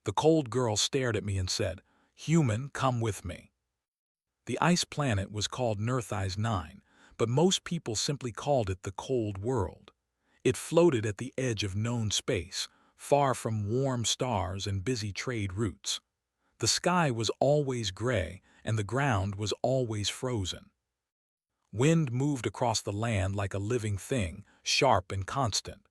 The cold girl stared at me and said, "Human, come with me." The ice planet was called Nerthise 9, but most people simply called it the Cold World. It floated at the edge of known space, far from warm stars and busy trade routes. The sky was always gray, and the ground was always frozen. Wind moved across the land like a living thing, sharp and constant.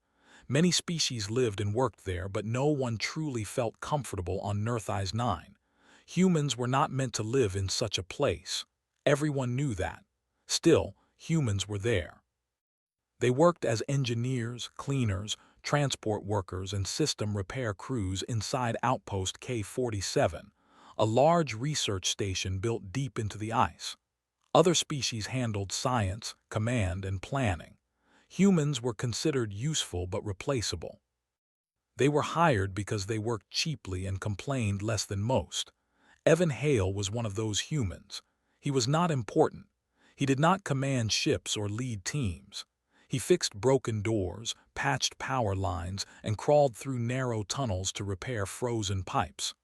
Many species lived and worked there, but no one truly felt comfortable on Nerthise 9. Humans were not meant to live in such a place. Everyone knew that. Still, humans were there. They worked as engineers, cleaners, transport workers, and system repair crews inside Outpost K-47, a large research station built deep into the ice. Other species handled science, command, and planning. Humans were considered useful but replaceable. They were hired because they worked cheaply and complained less than most. Evan Hale was one of those humans. He was not important. He did not command ships or lead teams. He fixed broken doors, patched power lines, and crawled through narrow tunnels to repair frozen pipes.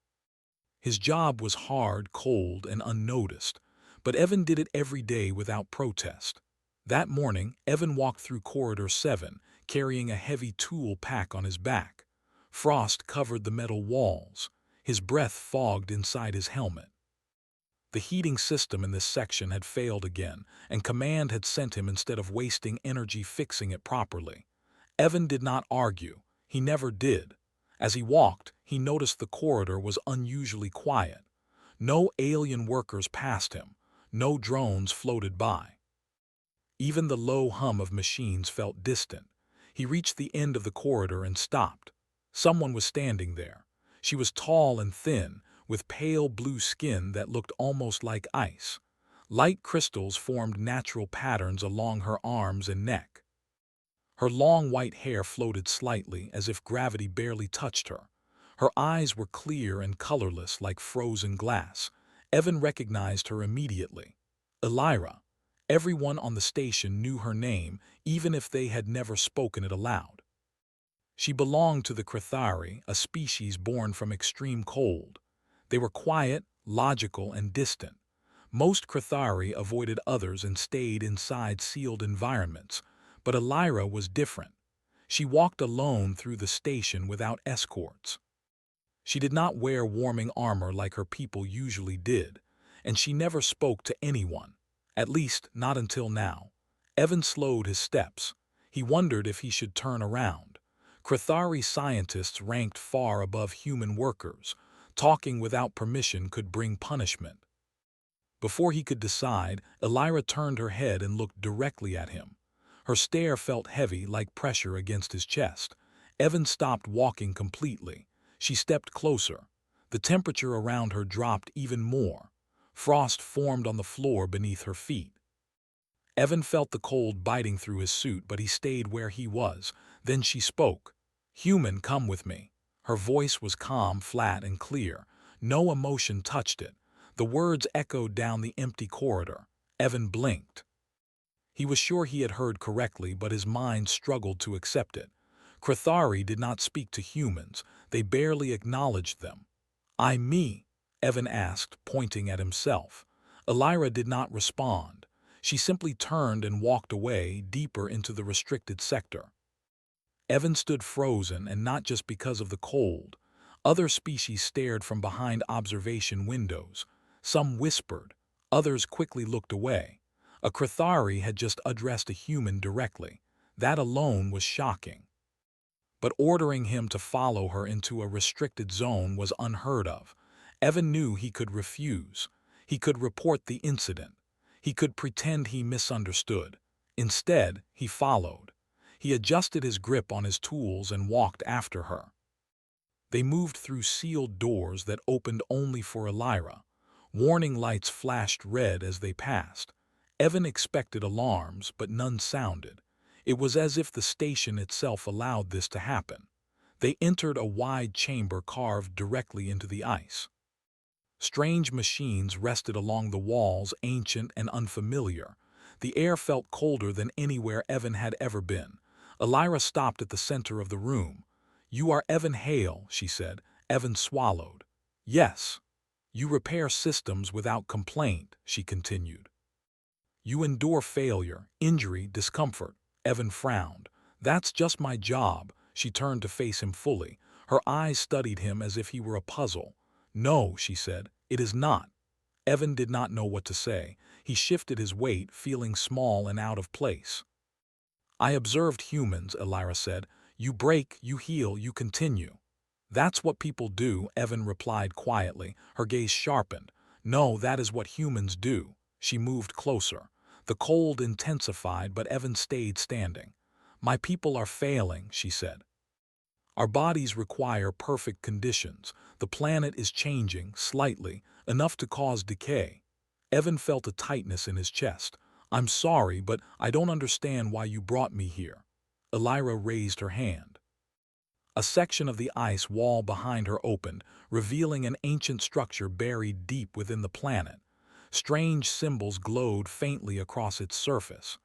His job was hard, cold, and unnoticed, but Evan did it every day without protest. That morning, Evan walked through Corridor 7, carrying a heavy tool pack on his back. Frost covered the metal walls. His breath fogged inside his helmet. The heating system in this section had failed again, and Command had sent him instead of wasting energy fixing it properly. Evan did not argue. He never did. As he walked, he noticed the corridor was unusually quiet. No alien workers passed him. No drones floated by. Even the low hum of machines felt distant. He reached the end of the corridor and stopped. Someone was standing there. She was tall and thin, with pale blue skin that looked almost like ice. Light crystals formed natural patterns along her arms and neck. Her long white hair floated slightly, as if gravity barely touched her. Her eyes were clear and colorless like frozen glass. Evan recognized her immediately. Elira. Everyone on the station knew her name, even if they had never spoken it aloud. She belonged to the Crithari, a species born from extreme cold. They were quiet, logical, and distant. Most Crithari avoided others and stayed inside sealed environments, but Elira was different. She walked alone through the station without escorts. She did not wear warming armor like her people usually did, and she never spoke to anyone, at least not until now. Evan slowed his steps. He wondered if he should turn around. Crithari scientists ranked far above human workers. Talking without permission could bring punishment. Before he could decide, Elira turned her head and looked directly at him. Her stare felt heavy, like pressure against his chest. Evan stopped walking completely. She stepped closer. The temperature around her dropped even more. Frost formed on the floor beneath her feet. Evan felt the cold biting through his suit, but he stayed where he was. Then she spoke. "Human, come with me." Her voice was calm, flat, and clear. No emotion touched it. The words echoed down the empty corridor. Evan blinked. He was sure he had heard correctly, but his mind struggled to accept it. Crithari did not speak to humans. They barely acknowledged them. Me?" Evan asked, pointing at himself. Elira did not respond. She simply turned and walked away, deeper into the restricted sector. Evan stood frozen, and not just because of the cold. Other species stared from behind observation windows. Some whispered. Others quickly looked away. A Crithari had just addressed a human directly. That alone was shocking. But ordering him to follow her into a restricted zone was unheard of. Evan knew he could refuse. He could report the incident. He could pretend he misunderstood. Instead, he followed. He adjusted his grip on his tools and walked after her. They moved through sealed doors that opened only for Elira. Warning lights flashed red as they passed. Evan expected alarms, but none sounded. It was as if the station itself allowed this to happen. They entered a wide chamber carved directly into the ice. Strange machines rested along the walls, ancient and unfamiliar. The air felt colder than anywhere Evan had ever been. Elira stopped at the center of the room. "You are Evan Hale," she said. Evan swallowed. Yes. You repair systems without complaint, she continued. You endure failure, injury, discomfort. Evan frowned. That's just my job. She turned to face him fully. Her eyes studied him as if he were a puzzle. No, she said, it is not. Evan did not know what to say. He shifted his weight, feeling small and out of place. I observed humans, Elira said. You break, you heal, you continue. That's what people do, Evan replied quietly, her gaze sharpened. No, that is what humans do. She moved closer. The cold intensified, but Evan stayed standing. My people are failing, she said. Our bodies require perfect conditions. The planet is changing, slightly, enough to cause decay. Evan felt a tightness in his chest. I'm sorry, but I don't understand why you brought me here. Elira raised her hand. A section of the ice wall behind her opened, revealing an ancient structure buried deep within the planet. Strange symbols glowed faintly across its surface.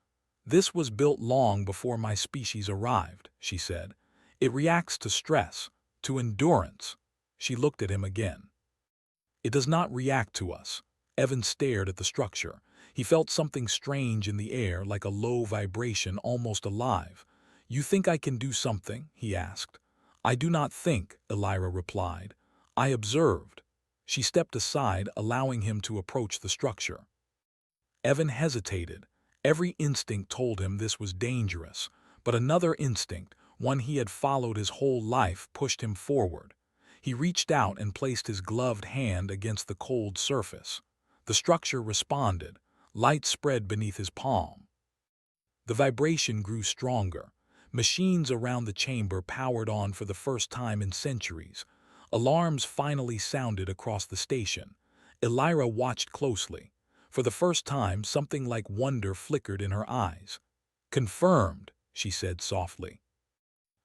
This was built long before my species arrived, she said. It reacts to stress, to endurance. She looked at him again. It does not react to us. Evan stared at the structure. He felt something strange in the air, like a low vibration, almost alive. You think I can do something? He asked. I do not think, Elira replied. I observed. She stepped aside, allowing him to approach the structure. Evan hesitated. Every instinct told him this was dangerous, but another instinct, one he had followed his whole life, pushed him forward. He reached out and placed his gloved hand against the cold surface. The structure responded. Light spread beneath his palm. The vibration grew stronger. Machines around the chamber powered on for the first time in centuries. Alarms finally sounded across the station. Elira watched closely. For the first time, something like wonder flickered in her eyes. Confirmed, she said softly.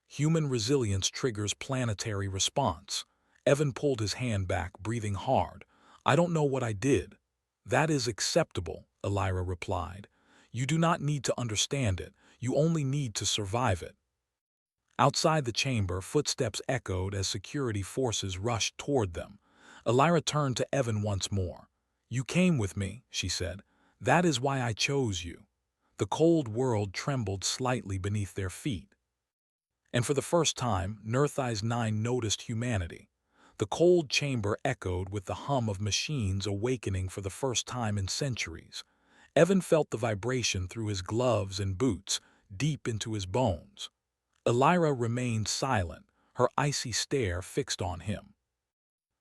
Human resilience triggers planetary response. Evan pulled his hand back, breathing hard. I don't know what I did. That is acceptable, Elira replied. You do not need to understand it. You only need to survive it. Outside the chamber, footsteps echoed as security forces rushed toward them. Elira turned to Evan once more. You came with me, she said. That is why I chose you. The cold world trembled slightly beneath their feet. And for the first time, Nerthai's Nine noticed humanity. The cold chamber echoed with the hum of machines awakening for the first time in centuries. Evan felt the vibration through his gloves and boots, deep into his bones. Elira remained silent, her icy stare fixed on him.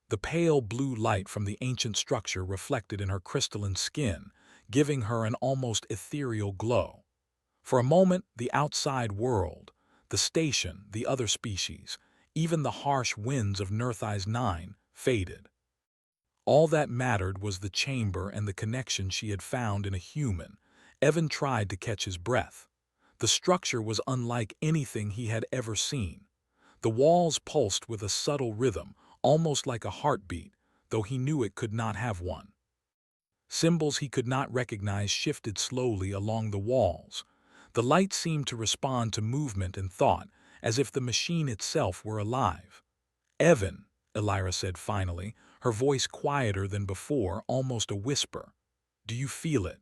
The pale blue light from the ancient structure reflected in her crystalline skin, giving her an almost ethereal glow. For a moment, the outside world, the station, the other species, even the harsh winds of Nerthai's Nine, faded. All that mattered was the chamber and the connection she had found in a human. Evan tried to catch his breath. The structure was unlike anything he had ever seen. The walls pulsed with a subtle rhythm, almost like a heartbeat, though he knew it could not have one. Symbols he could not recognize shifted slowly along the walls. The light seemed to respond to movement and thought, as if the machine itself were alive. Evan, Elira said finally, her voice quieter than before, almost a whisper. Do you feel it?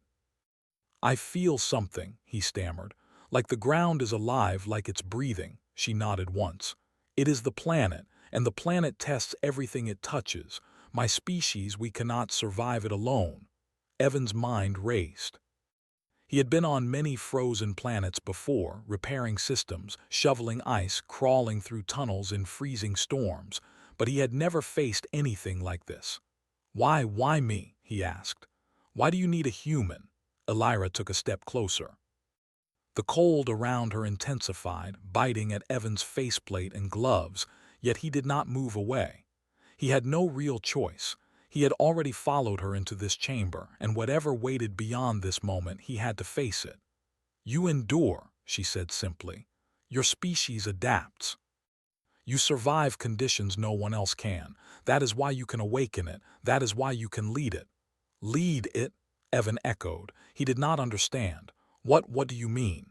I feel something, he stammered. Like the ground is alive, like it's breathing, she nodded once. It is the planet, and the planet tests everything it touches. My species, we cannot survive it alone. Evan's mind raced. He had been on many frozen planets before, repairing systems, shoveling ice, crawling through tunnels in freezing storms, but he had never faced anything like this. Why me? He asked. Why do you need a human? Elira took a step closer. The cold around her intensified, biting at Evan's faceplate and gloves, yet he did not move away. He had no real choice. He had already followed her into this chamber, and whatever waited beyond this moment, he had to face it. You endure, she said simply. Your species adapts. You survive conditions no one else can. That is why you can awaken it. That is why you can lead it. Lead it? Evan echoed. He did not understand. What do you mean?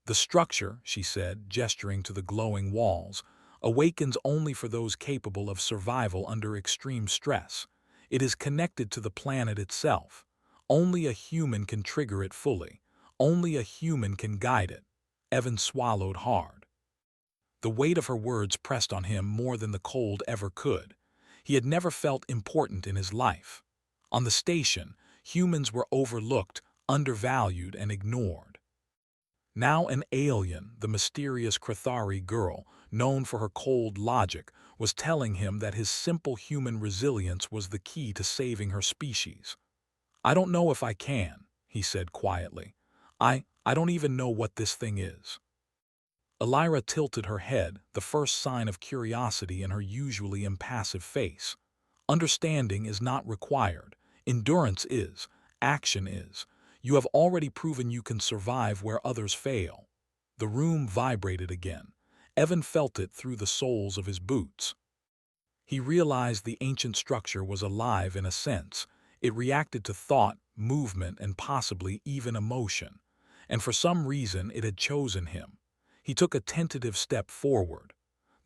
The structure, she said, gesturing to the glowing walls. awakens only for those capable of survival under extreme stress. It is connected to the planet itself. Only a human can trigger it fully. Only a human can guide it. Evan swallowed hard. The weight of her words pressed on him more than the cold ever could. He had never felt important in his life. On the station, humans were overlooked, undervalued, and ignored. Now an alien, the mysterious Krathari girl, known for her cold logic, was telling him that his simple human resilience was the key to saving her species. "I don't know if I can," he said quietly. I don't even know what this thing is." Elira tilted her head, the first sign of curiosity in her usually impassive face. "Understanding is not required. Endurance is. Action is. You have already proven you can survive where others fail." The room vibrated again. Evan felt it through the soles of his boots. He realized the ancient structure was alive in a sense. It reacted to thought, movement, and possibly even emotion. And for some reason it had chosen him. He took a tentative step forward.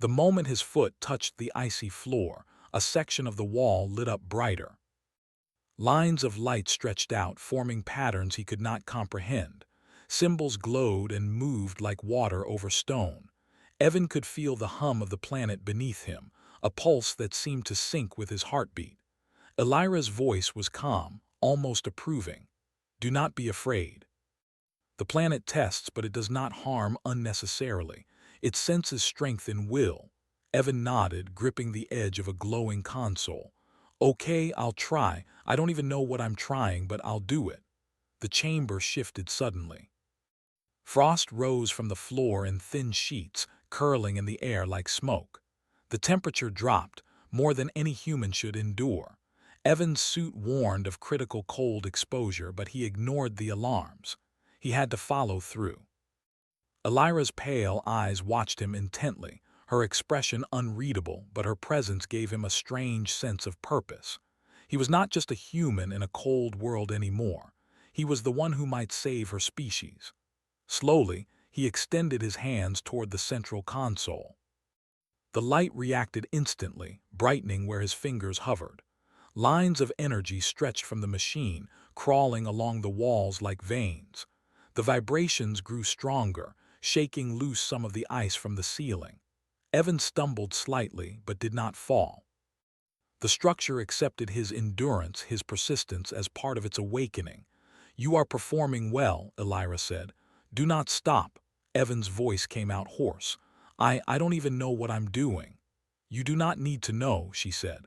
The moment his foot touched the icy floor, a section of the wall lit up brighter. Lines of light stretched out, forming patterns he could not comprehend. Symbols glowed and moved like water over stone. Evan could feel the hum of the planet beneath him, a pulse that seemed to sync with his heartbeat. Elira's voice was calm, almost approving. "Do not be afraid. The planet tests, but it does not harm unnecessarily. It senses strength in will." Evan nodded, gripping the edge of a glowing console. "Okay, I'll try. I don't even know what I'm trying, but I'll do it." The chamber shifted suddenly. Frost rose from the floor in thin sheets, curling in the air like smoke. The temperature dropped, more than any human should endure. Evan's suit warned of critical cold exposure, but he ignored the alarms. He had to follow through. Elira's pale eyes watched him intently, her expression unreadable, but her presence gave him a strange sense of purpose. He was not just a human in a cold world anymore. He was the one who might save her species. Slowly, he extended his hands toward the central console. The light reacted instantly, brightening where his fingers hovered. Lines of energy stretched from the machine, crawling along the walls like veins. The vibrations grew stronger, shaking loose some of the ice from the ceiling. Evan stumbled slightly, but did not fall. The structure accepted his endurance, his persistence, as part of its awakening. "You are performing well," Elira said. "Do not stop." Evan's voice came out hoarse. I don't even know what I'm doing." "You do not need to know," she said.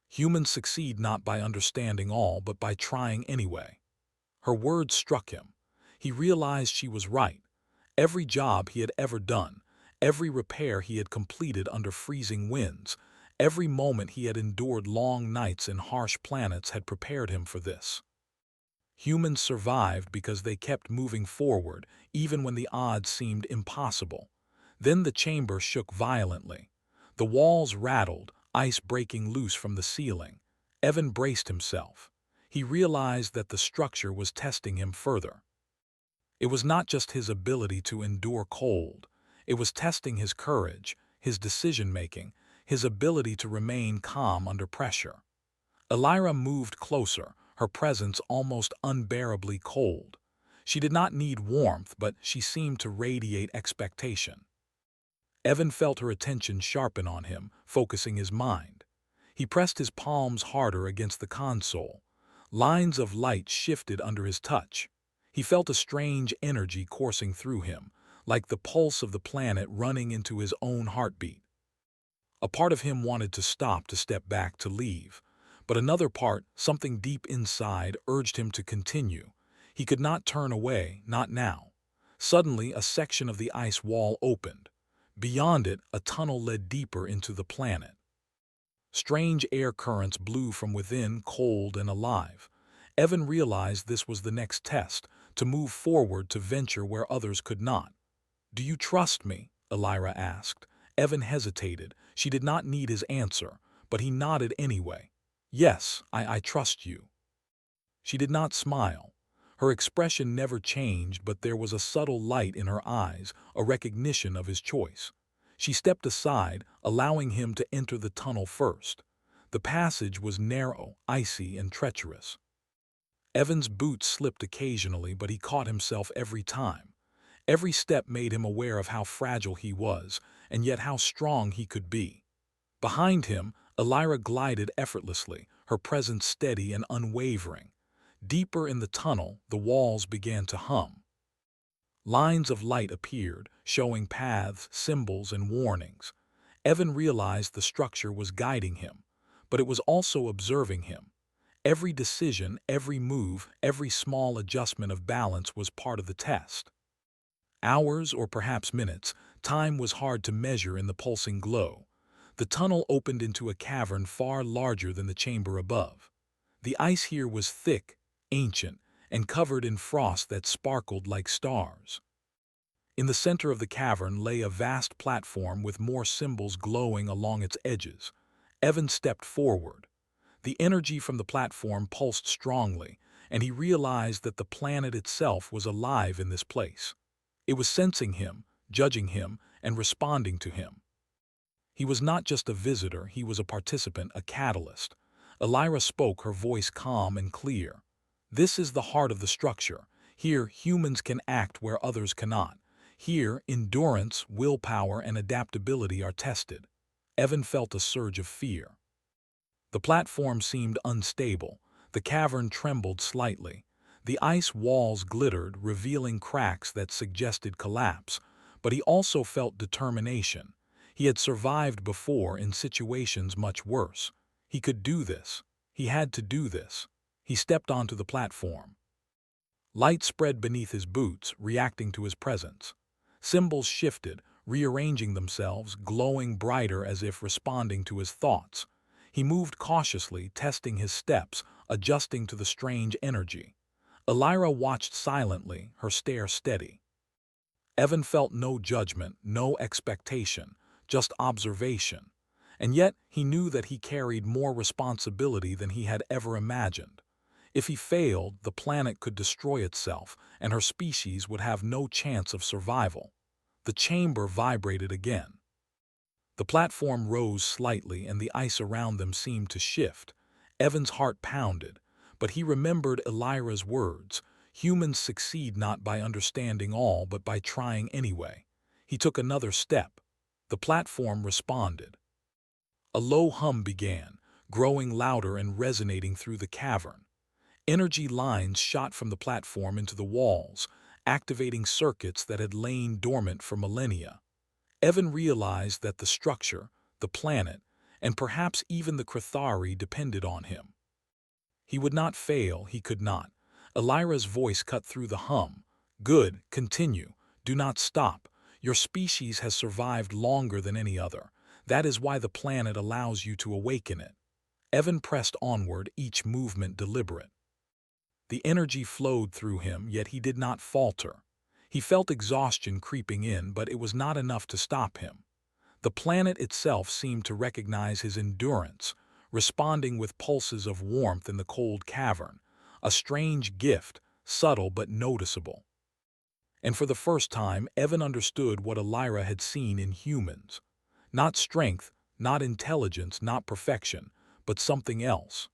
"Humans succeed not by understanding all, but by trying anyway." Her words struck him. He realized she was right. Every job he had ever done, every repair he had completed under freezing winds, every moment he had endured long nights in harsh planets had prepared him for this. Humans survived because they kept moving forward, even when the odds seemed impossible. Then the chamber shook violently. The walls rattled, ice breaking loose from the ceiling. Evan braced himself. He realized that the structure was testing him further. It was not just his ability to endure cold. It was testing his courage, his decision-making, his ability to remain calm under pressure. Elira moved closer, her presence almost unbearably cold. She did not need warmth, but she seemed to radiate expectation. Evan felt her attention sharpen on him, focusing his mind. He pressed his palms harder against the console. Lines of light shifted under his touch. He felt a strange energy coursing through him, like the pulse of the planet running into his own heartbeat. A part of him wanted to stop, to step back, to leave. But another part, something deep inside, urged him to continue. He could not turn away, not now. Suddenly, a section of the ice wall opened. Beyond it, a tunnel led deeper into the planet. Strange air currents blew from within, cold and alive. Evan realized this was the next test, to move forward, to venture where others could not. "Do you trust me?" Elira asked. Evan hesitated. She did not need his answer, but he nodded anyway. "Yes, I trust you." She did not smile. Her expression never changed, but there was a subtle light in her eyes, a recognition of his choice. She stepped aside, allowing him to enter the tunnel first. The passage was narrow, icy, and treacherous. Evan's boots slipped occasionally, but he caught himself every time. Every step made him aware of how fragile he was, and yet how strong he could be. Behind him, Elira glided effortlessly, her presence steady and unwavering. Deeper in the tunnel, the walls began to hum. Lines of light appeared, showing paths, symbols, and warnings. Evan realized the structure was guiding him, but it was also observing him. Every decision, every move, every small adjustment of balance was part of the test. Hours, or perhaps minutes, time was hard to measure in the pulsing glow. The tunnel opened into a cavern far larger than the chamber above. The ice here was thick, ancient, and covered in frost that sparkled like stars. In the center of the cavern lay a vast platform with more symbols glowing along its edges. Evan stepped forward. The energy from the platform pulsed strongly, and he realized that the planet itself was alive in this place. It was sensing him, judging him, and responding to him. He was not just a visitor, he was a participant, a catalyst. Elira spoke, her voice calm and clear. This is the heart of the structure. Here, humans can act where others cannot. Here, endurance, willpower, and adaptability are tested. Evan felt a surge of fear. The platform seemed unstable. The cavern trembled slightly. The ice walls glittered, revealing cracks that suggested collapse, but he also felt determination. He had survived before in situations much worse. He could do this. He had to do this. He stepped onto the platform. Light spread beneath his boots, reacting to his presence. Symbols shifted, rearranging themselves, glowing brighter as if responding to his thoughts. He moved cautiously, testing his steps, adjusting to the strange energy. Elira watched silently, her stare steady. Evan felt no judgment, no expectation, just observation. And yet he knew that he carried more responsibility than he had ever imagined. If he failed, the planet could destroy itself, and her species would have no chance of survival. The chamber vibrated again. The platform rose slightly, and the ice around them seemed to shift. Evan's heart pounded, but he remembered Elira's words. Humans succeed not by understanding all, but by trying anyway. He took another step. The platform responded. A low hum began, growing louder and resonating through the cavern. Energy lines shot from the platform into the walls, activating circuits that had lain dormant for millennia. Evan realized that the structure, the planet, and perhaps even the Crithari depended on him. He would not fail, he could not. Elira's voice cut through the hum. Good, continue. Do not stop. Your species has survived longer than any other. That is why the planet allows you to awaken it. Evan pressed onward, each movement deliberate. The energy flowed through him, yet he did not falter. He felt exhaustion creeping in, but it was not enough to stop him. The planet itself seemed to recognize his endurance, responding with pulses of warmth in the cold cavern, a strange gift, subtle but noticeable. And for the first time, Evan understood what Elira had seen in humans. Not strength, not intelligence, not perfection, but something else.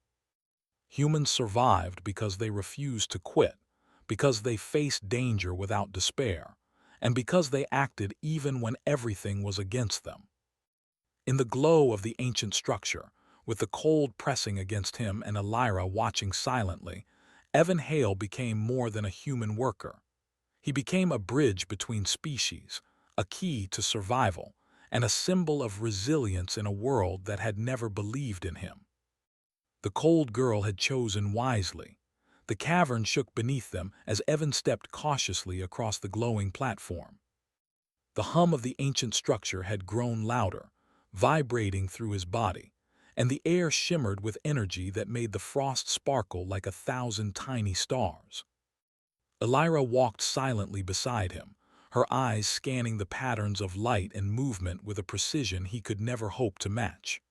Humans survived because they refused to quit, because they faced danger without despair, and because they acted even when everything was against them. In the glow of the ancient structure, with the cold pressing against him and Elira watching silently, Evan Hale became more than a human worker. He became a bridge between species, a key to survival, and a symbol of resilience in a world that had never believed in him. The cold girl had chosen wisely. The cavern shook beneath them as Evan stepped cautiously across the glowing platform. The hum of the ancient structure had grown louder, vibrating through his body, and the air shimmered with energy that made the frost sparkle like 1,000 tiny stars. Elira walked silently beside him, her eyes scanning the patterns of light and movement with a precision he could never hope to match.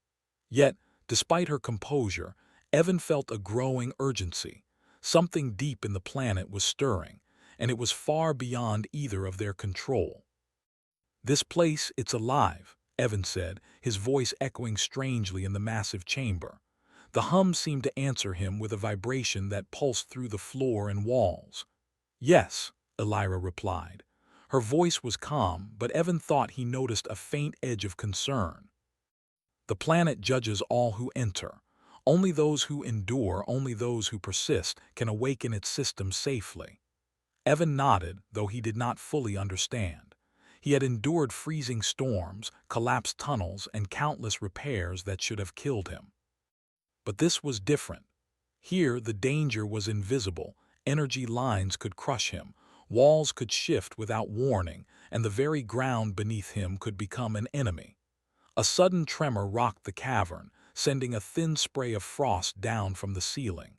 Yet, despite her composure, Evan felt a growing urgency. Something deep in the planet was stirring, and it was far beyond either of their control. "This place, it's alive," Evan said, his voice echoing strangely in the massive chamber. The hum seemed to answer him with a vibration that pulsed through the floor and walls. "Yes," Elira replied. Her voice was calm, but Evan thought he noticed a faint edge of concern. "The planet judges all who enter. Only those who endure, only those who persist, can awaken its system safely." Evan nodded, though he did not fully understand. He had endured freezing storms, collapsed tunnels, and countless repairs that should have killed him. But this was different. Here, the danger was invisible. Energy lines could crush him, walls could shift without warning, and the very ground beneath him could become an enemy. A sudden tremor rocked the cavern, sending a thin spray of frost down from the ceiling.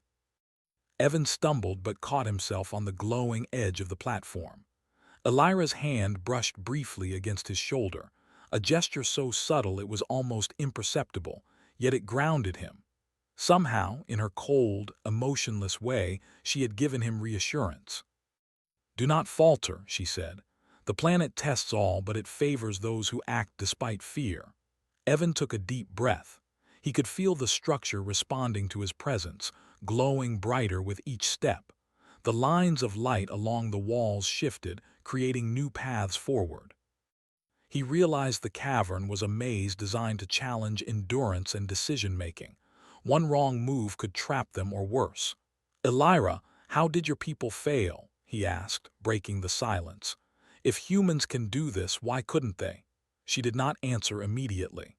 Evan stumbled but caught himself on the glowing edge of the platform. Elira's hand brushed briefly against his shoulder, a gesture so subtle it was almost imperceptible, yet it grounded him. Somehow, in her cold, emotionless way, she had given him reassurance. "Do not falter," she said. "The planet tests all, but it favors those who act despite fear." Evan took a deep breath. He could feel the structure responding to his presence, glowing brighter with each step. The lines of light along the walls shifted, creating new paths forward. He realized the cavern was a maze designed to challenge endurance and decision-making. One wrong move could trap them or worse. "Elira, how did your people fail?" he asked, breaking the silence. "If humans can do this, why couldn't they?" She did not answer immediately.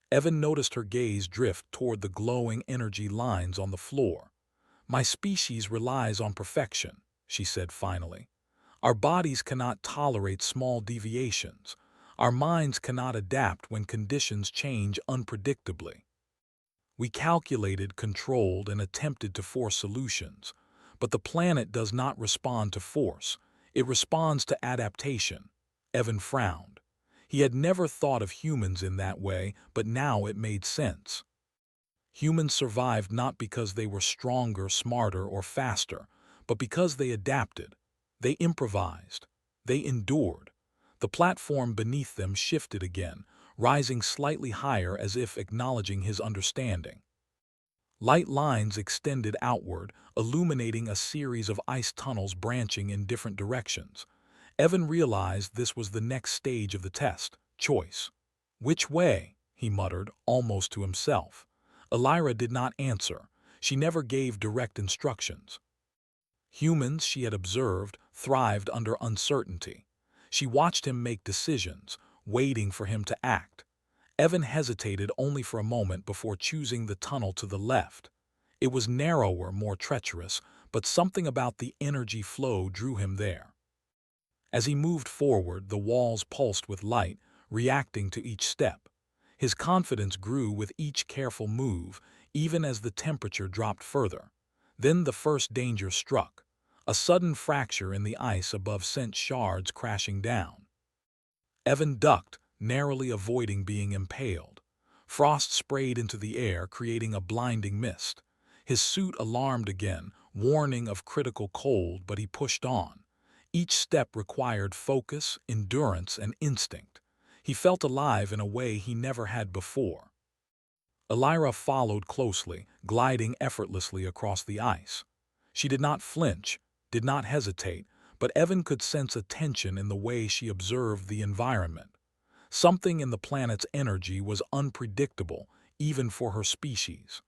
Evan noticed her gaze drift toward the glowing energy lines on the floor. "My species relies on perfection," she said finally. "Our bodies cannot tolerate small deviations. Our minds cannot adapt when conditions change unpredictably. We calculated, controlled, and attempted to force solutions. But the planet does not respond to force. It responds to adaptation." Evan frowned. He had never thought of humans in that way, but now it made sense. Humans survived not because they were stronger, smarter, or faster, but because they adapted. They improvised. They endured. The platform beneath them shifted again, rising slightly higher as if acknowledging his understanding. Light lines extended outward, illuminating a series of ice tunnels branching in different directions. Evan realized this was the next stage of the test, choice. "Which way?" he muttered, almost to himself. Elira did not answer. She never gave direct instructions. Humans, she had observed, thrived under uncertainty. She watched him make decisions, waiting for him to act. Evan hesitated only for a moment before choosing the tunnel to the left. It was narrower, more treacherous, but something about the energy flow drew him there. As he moved forward, the walls pulsed with light, reacting to each step. His confidence grew with each careful move, even as the temperature dropped further. Then the first danger struck. A sudden fracture in the ice above sent shards crashing down. Evan ducked, narrowly avoiding being impaled. Frost sprayed into the air, creating a blinding mist. His suit alarmed again, warning of critical cold, but he pushed on. Each step required focus, endurance, and instinct. He felt alive in a way he never had before. Elira followed closely, gliding effortlessly across the ice. She did not flinch, did not hesitate, but Evan could sense a tension in the way she observed the environment. Something in the planet's energy was unpredictable, even for her species.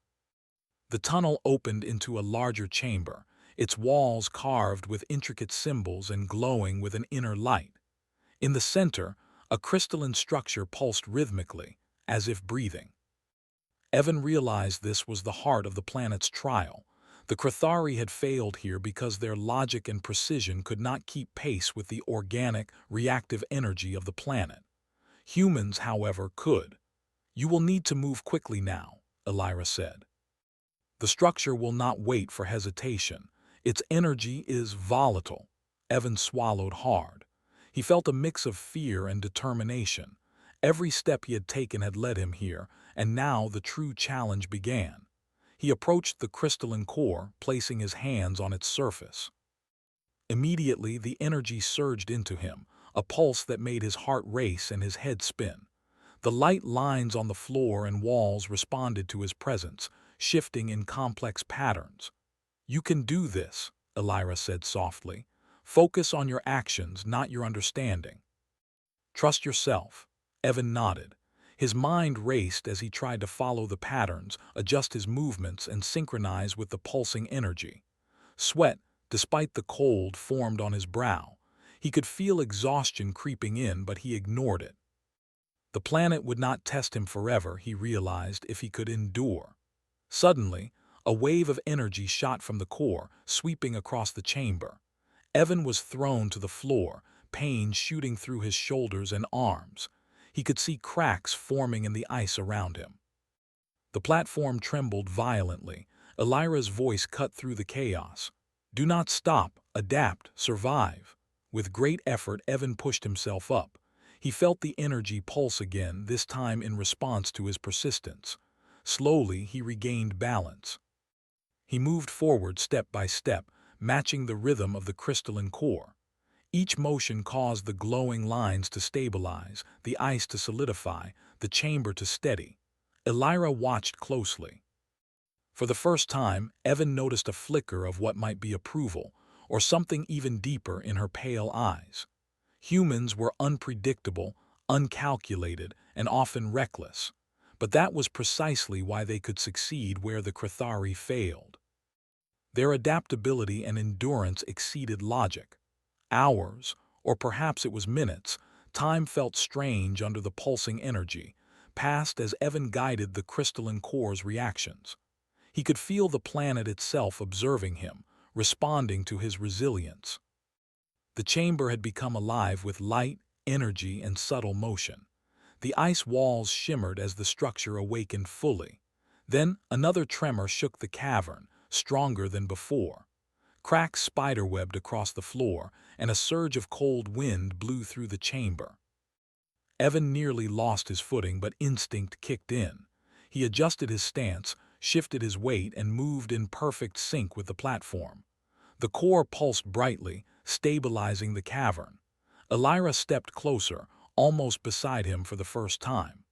The tunnel opened into a larger chamber, its walls carved with intricate symbols and glowing with an inner light. In the center, a crystalline structure pulsed rhythmically, as if breathing. Evan realized this was the heart of the planet's trial. The Crithari had failed here because their logic and precision could not keep pace with the organic, reactive energy of the planet. Humans, however, could. "You will need to move quickly now," Elira said. "The structure will not wait for hesitation. Its energy is volatile." Evan swallowed hard. He felt a mix of fear and determination. Every step he had taken had led him here, and now the true challenge began. He approached the crystalline core, placing his hands on its surface. Immediately, the energy surged into him, a pulse that made his heart race and his head spin. The light lines on the floor and walls responded to his presence, shifting in complex patterns. "You can do this," Elira said softly. "Focus on your actions, not your understanding." "Trust yourself." Evan nodded. His mind raced as he tried to follow the patterns, adjust his movements, and synchronize with the pulsing energy. Sweat, despite the cold, formed on his brow. He could feel exhaustion creeping in, but he ignored it. The planet would not test him forever, he realized, if he could endure. Suddenly, a wave of energy shot from the core, sweeping across the chamber. Evan was thrown to the floor, pain shooting through his shoulders and arms. He could see cracks forming in the ice around him. The platform trembled violently. Elira's voice cut through the chaos. "Do not stop, adapt, survive." With great effort, Evan pushed himself up. He felt the energy pulse again, this time in response to his persistence. Slowly, he regained balance. He moved forward step by step, matching the rhythm of the crystalline core. Each motion caused the glowing lines to stabilize, the ice to solidify, the chamber to steady. Elira watched closely. For the first time, Evan noticed a flicker of what might be approval, or something even deeper in her pale eyes. Humans were unpredictable, uncalculated, and often reckless. But that was precisely why they could succeed where the Chthari failed. Their adaptability and endurance exceeded logic. Hours, or perhaps it was minutes, time felt strange under the pulsing energy, passed as Evan guided the crystalline core's reactions. He could feel the planet itself observing him, responding to his resilience. The chamber had become alive with light, energy, and subtle motion. The ice walls shimmered as the structure awakened fully. Then another tremor shook the cavern, stronger than before. Cracks spiderwebbed across the floor, and a surge of cold wind blew through the chamber. Evan nearly lost his footing, but instinct kicked in. He adjusted his stance, shifted his weight, and moved in perfect sync with the platform. The core pulsed brightly, stabilizing the cavern. Elira stepped closer, almost beside him for the first time.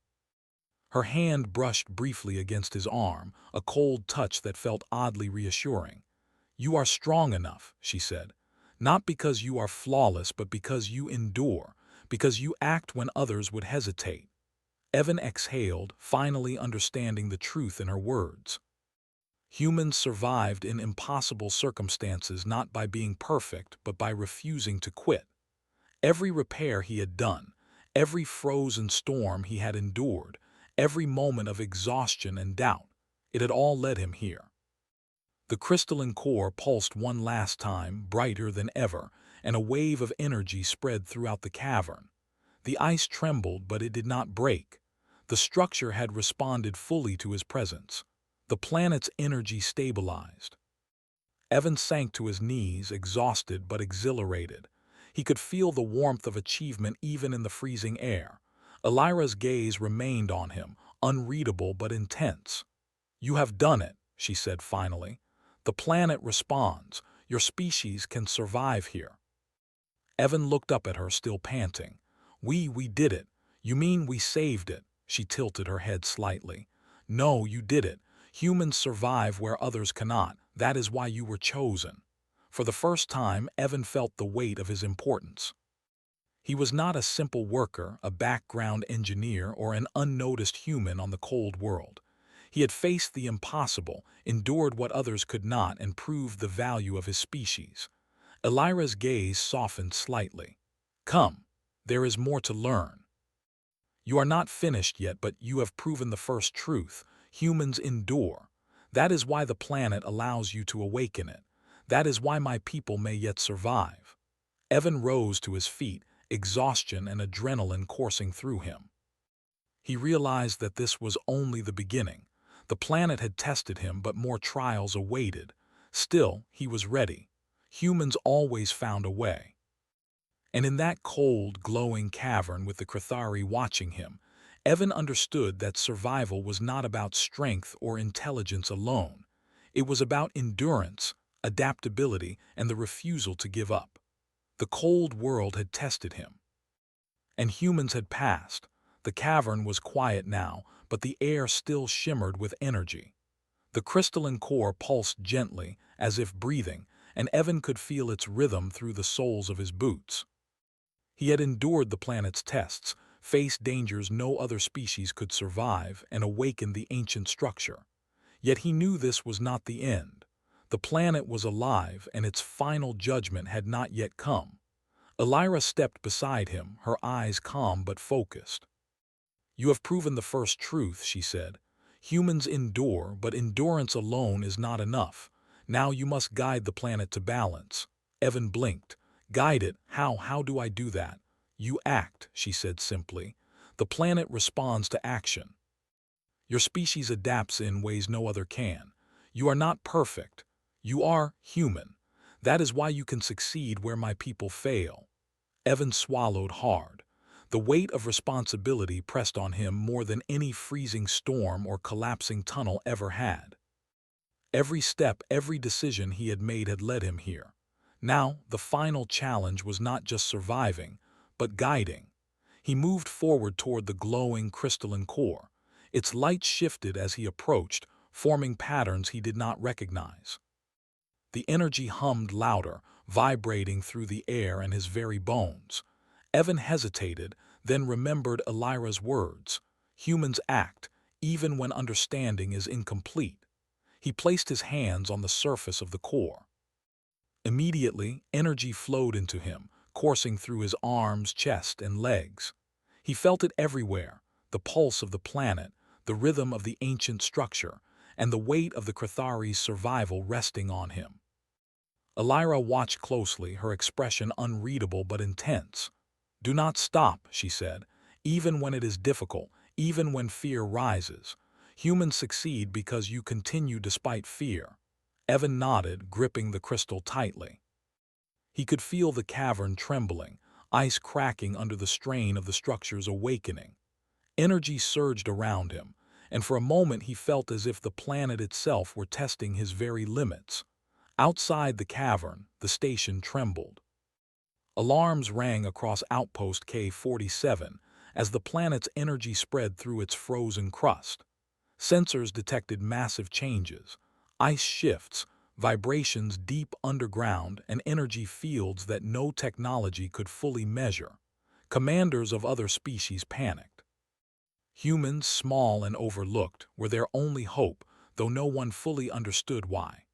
Her hand brushed briefly against his arm, a cold touch that felt oddly reassuring. "You are strong enough," she said. "Not because you are flawless, but because you endure, because you act when others would hesitate." Evan exhaled, finally understanding the truth in her words. Humans survived in impossible circumstances not by being perfect, but by refusing to quit. Every repair he had done, every frozen storm he had endured, every moment of exhaustion and doubt, it had all led him here. The crystalline core pulsed one last time, brighter than ever, and a wave of energy spread throughout the cavern. The ice trembled, but it did not break. The structure had responded fully to his presence. The planet's energy stabilized. Evan sank to his knees, exhausted but exhilarated. He could feel the warmth of achievement even in the freezing air. Elira's gaze remained on him, unreadable but intense. "You have done it," she said finally. "The planet responds. Your species can survive here." Evan looked up at her, still panting. We did it. You mean we saved it?" She tilted her head slightly. "No, you did it. Humans survive where others cannot. That is why you were chosen." For the first time, Evan felt the weight of his importance. He was not a simple worker, a background engineer, or an unnoticed human on the cold world. He had faced the impossible, endured what others could not, and proved the value of his species. Elira's gaze softened slightly. "Come, there is more to learn. You are not finished yet, but you have proven the first truth. Humans endure. That is why the planet allows you to awaken it. That is why my people may yet survive." Evan rose to his feet, exhaustion and adrenaline coursing through him. He realized that this was only the beginning. The planet had tested him, but more trials awaited. Still, he was ready. Humans always found a way. And in that cold, glowing cavern with the Chthari watching him, Evan understood that survival was not about strength or intelligence alone. It was about endurance, adaptability, and the refusal to give up. The cold world had tested him. and humans had passed. The cavern was quiet now, but the air still shimmered with energy. The crystalline core pulsed gently, as if breathing, and Evan could feel its rhythm through the soles of his boots. He had endured the planet's tests, faced dangers no other species could survive, and awakened the ancient structure. Yet he knew this was not the end. The planet was alive, and its final judgment had not yet come. Elira stepped beside him, her eyes calm but focused. "You have proven the first truth," she said. "Humans endure, but endurance alone is not enough. Now you must guide the planet to balance." Evan blinked. "Guide it? How do I do that?" "You act," she said simply. "The planet responds to action. Your species adapts in ways no other can. You are not perfect. You are human. That is why you can succeed where my people fail." Evan swallowed hard. The weight of responsibility pressed on him more than any freezing storm or collapsing tunnel ever had. Every step, every decision he had made had led him here. Now, the final challenge was not just surviving, but guiding. He moved forward toward the glowing crystalline core. Its light shifted as he approached, forming patterns he did not recognize. The energy hummed louder, vibrating through the air and his very bones. Evan hesitated, then remembered Elira's words. Humans act, even when understanding is incomplete. He placed his hands on the surface of the core. Immediately, energy flowed into him, coursing through his arms, chest, and legs. He felt it everywhere, the pulse of the planet, the rhythm of the ancient structure, and the weight of the Cthulhu's survival resting on him. Elira watched closely, her expression unreadable but intense. "Do not stop," she said, "even when it is difficult, even when fear rises. Humans succeed because you continue despite fear." Evan nodded, gripping the crystal tightly. He could feel the cavern trembling, ice cracking under the strain of the structure's awakening. Energy surged around him, and for a moment he felt as if the planet itself were testing his very limits. Outside the cavern, the station trembled. Alarms rang across Outpost K-47 as the planet's energy spread through its frozen crust. Sensors detected massive changes, ice shifts, vibrations deep underground, and energy fields that no technology could fully measure. Commanders of other species panicked. Humans, small and overlooked, were their only hope, though no one fully understood why.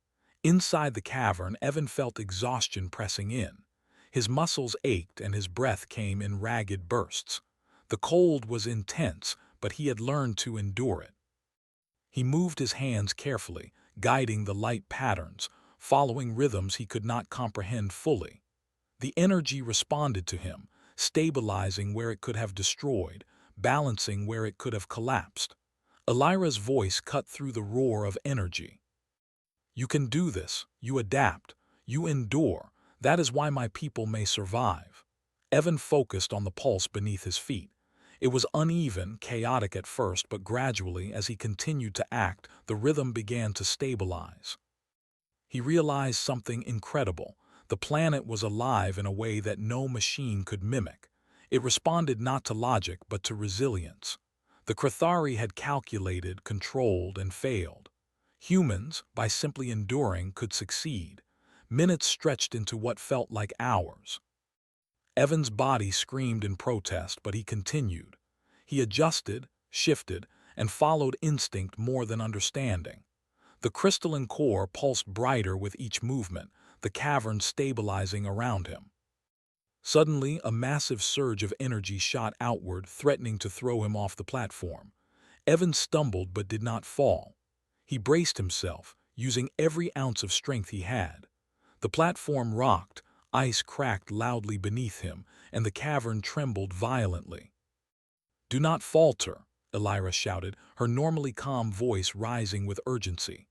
Inside the cavern, Evan felt exhaustion pressing in. His muscles ached and his breath came in ragged bursts. The cold was intense, but he had learned to endure it. He moved his hands carefully, guiding the light patterns, following rhythms he could not comprehend fully. The energy responded to him, stabilizing where it could have destroyed, balancing where it could have collapsed. Elira's voice cut through the roar of energy. "You can do this. You adapt. You endure. That is why my people may survive." Evan focused on the pulse beneath his feet. It was uneven, chaotic at first, but gradually, as he continued to act, the rhythm began to stabilize. He realized something incredible. The planet was alive in a way that no machine could mimic. It responded not to logic, but to resilience. The Cthulhu had calculated, controlled, and failed. Humans, by simply enduring, could succeed. Minutes stretched into what felt like hours. Evan's body screamed in protest, but he continued. He adjusted, shifted, and followed instinct more than understanding. The crystalline core pulsed brighter with each movement, the cavern stabilizing around him. Suddenly, a massive surge of energy shot outward, threatening to throw him off the platform. Evan stumbled but did not fall. He braced himself, using every ounce of strength he had. The platform rocked, ice cracked loudly beneath him, and the cavern trembled violently. "Do not falter," Elira shouted, her normally calm voice rising with urgency.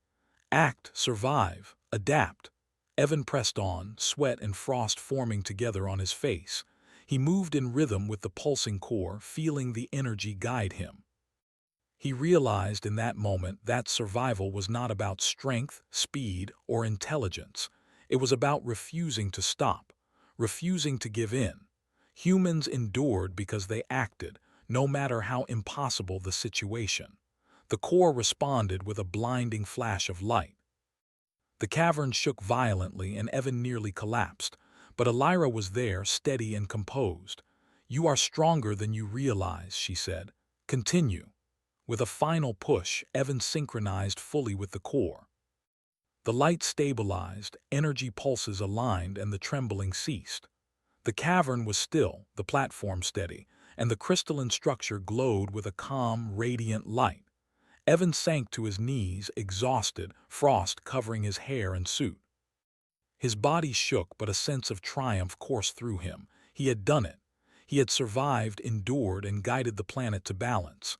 "Act, survive, adapt." Evan pressed on, sweat and frost forming together on his face. He moved in rhythm with the pulsing core, feeling the energy guide him. He realized in that moment that survival was not about strength, speed, or intelligence. It was about refusing to stop, refusing to give in. Humans endured because they acted, no matter how impossible the situation. The core responded with a blinding flash of light. The cavern shook violently and Evan nearly collapsed, but Elira was there, steady and composed. "You are stronger than you realize," she said. "Continue." With a final push, Evan synchronized fully with the core. The light stabilized, energy pulses aligned, and the trembling ceased. The cavern was still, the platform steady, and the crystalline structure glowed with a calm, radiant light. Evan sank to his knees, exhausted, frost covering his hair and suit. His body shook, but a sense of triumph coursed through him. He had done it. He had survived, endured, and guided the planet to balance.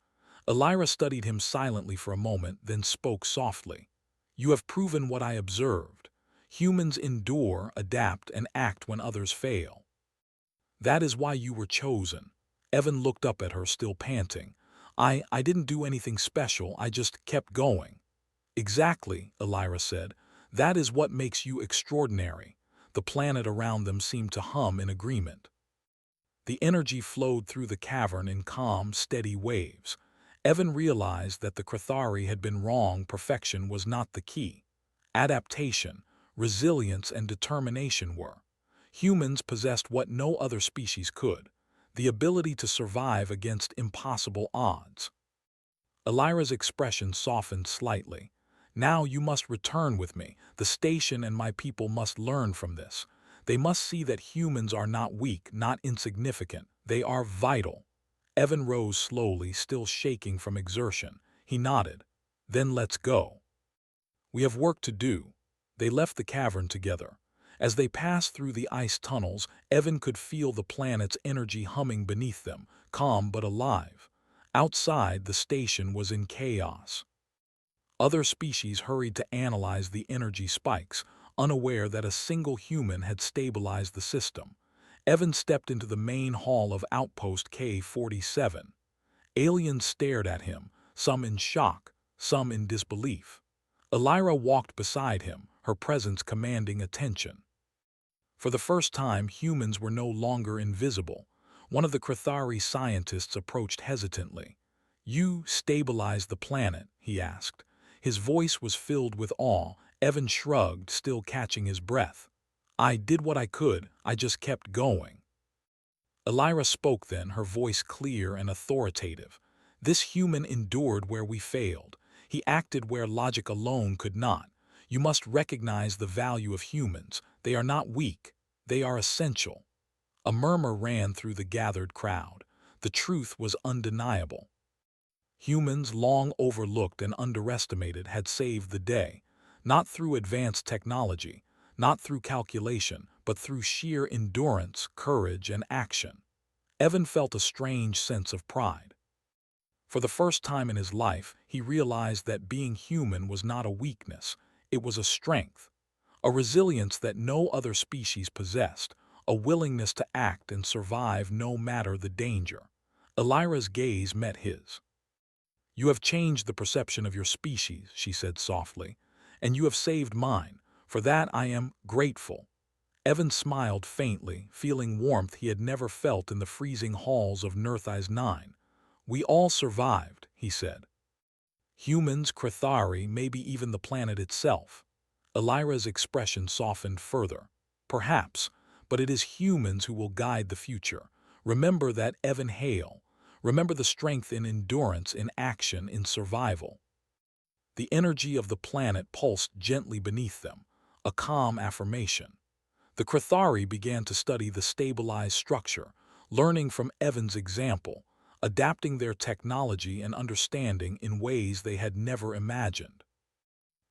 Elira studied him silently for a moment, then spoke softly. "You have proven what I observed. Humans endure, adapt, and act when others fail. That is why you were chosen." Evan looked up at her, still panting. I didn't do anything special, I just kept going." "Exactly," Elira said. "That is what makes you extraordinary." The planet around them seemed to hum in agreement. The energy flowed through the cavern in calm, steady waves. Evan realized that the Chthari had been wrong. Perfection was not the key. Adaptation, resilience, and determination were. Humans possessed what no other species could: the ability to survive against impossible odds. Elira's expression softened slightly. "Now you must return with me. The station and my people must learn from this. They must see that humans are not weak, not insignificant. They are vital." Evan rose slowly, still shaking from exertion. He nodded. "Then let's go. We have work to do." They left the cavern together. As they passed through the ice tunnels, Evan could feel the planet's energy humming beneath them, calm but alive. Outside, the station was in chaos. Other species hurried to analyze the energy spikes, unaware that a single human had stabilized the system. Evan stepped into the main hall of Outpost K-47. Aliens stared at him, some in shock, some in disbelief. Elira walked beside him, her presence commanding attention. For the first time, humans were no longer invisible. One of the Chthari scientists approached hesitantly. "You stabilized the planet?" he asked. His voice was filled with awe. Evan shrugged, still catching his breath. "I did what I could, I just kept going." Elira spoke then, her voice clear and authoritative. "This human endured where we failed. He acted where logic alone could not. You must recognize the value of humans. They are not weak. They are essential." A murmur ran through the gathered crowd. The truth was undeniable. Humans, long overlooked and underestimated, had saved the day, not through advanced technology, not through calculation, but through sheer endurance, courage, and action. Evan felt a strange sense of pride. For the first time in his life, he realized that being human was not a weakness, it was a strength, a resilience that no other species possessed, a willingness to act and survive no matter the danger. Elira's gaze met his. "You have changed the perception of your species," she said softly, "and you have saved mine. For that I am grateful." Evan smiled faintly, feeling warmth he had never felt in the freezing halls of Nerthais 9. "We all survived," he said. "Humans, Chthari, maybe even the planet itself." Elira's expression softened further. "Perhaps, but it is humans who will guide the future. Remember that, Evan Hale. Remember the strength in endurance, in action, in survival." The energy of the planet pulsed gently beneath them, a calm affirmation. The Chthari began to study the stabilized structure, learning from Evan's example, adapting their technology and understanding in ways they had never imagined.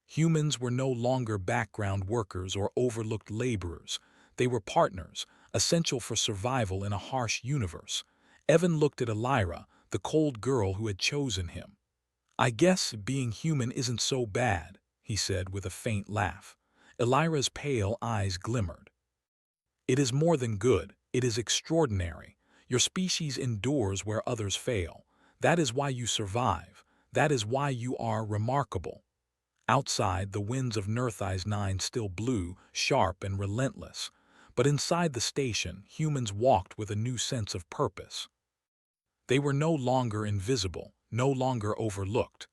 Humans were no longer background workers or overlooked laborers. They were partners, essential for survival in a harsh universe. Evan looked at Elira, the cold girl who had chosen him. "I guess being human isn't so bad," he said with a faint laugh. Elira's pale eyes glimmered. "It is more than good, it is extraordinary. Your species endures where others fail. That is why you survive. That is why you are remarkable." Outside, the winds of Nerthais 9 still blew, sharp and relentless. But inside the station, humans walked with a new sense of purpose. They were no longer invisible, no longer overlooked.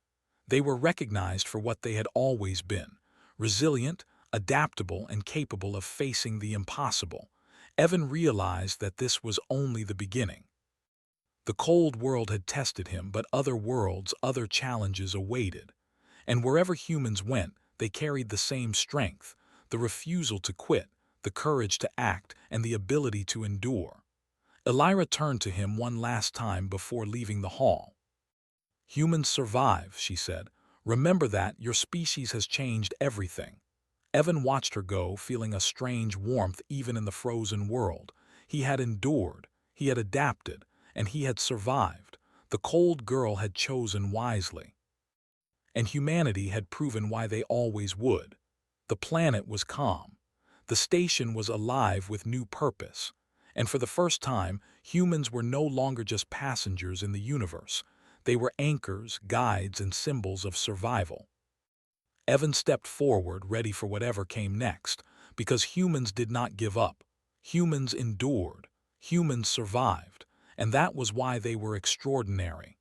They were recognized for what they had always been: resilient, adaptable, and capable of facing the impossible. Evan realized that this was only the beginning. The cold world had tested him, but other worlds, other challenges awaited. And wherever humans went, they carried the same strength: the refusal to quit, the courage to act, and the ability to endure. Elira turned to him one last time before leaving the hall. "Humans survive," she said. "Remember that. Your species has changed everything." Evan watched her go, feeling a strange warmth even in the frozen world. He had endured, he had adapted, and he had survived. The cold girl had chosen wisely. And humanity had proven why they always would. The planet was calm. The station was alive with new purpose. And for the first time, humans were no longer just passengers in the universe. They were anchors, guides, and symbols of survival. Evan stepped forward, ready for whatever came next, because humans did not give up. Humans endured. Humans survived. And that was why they were extraordinary.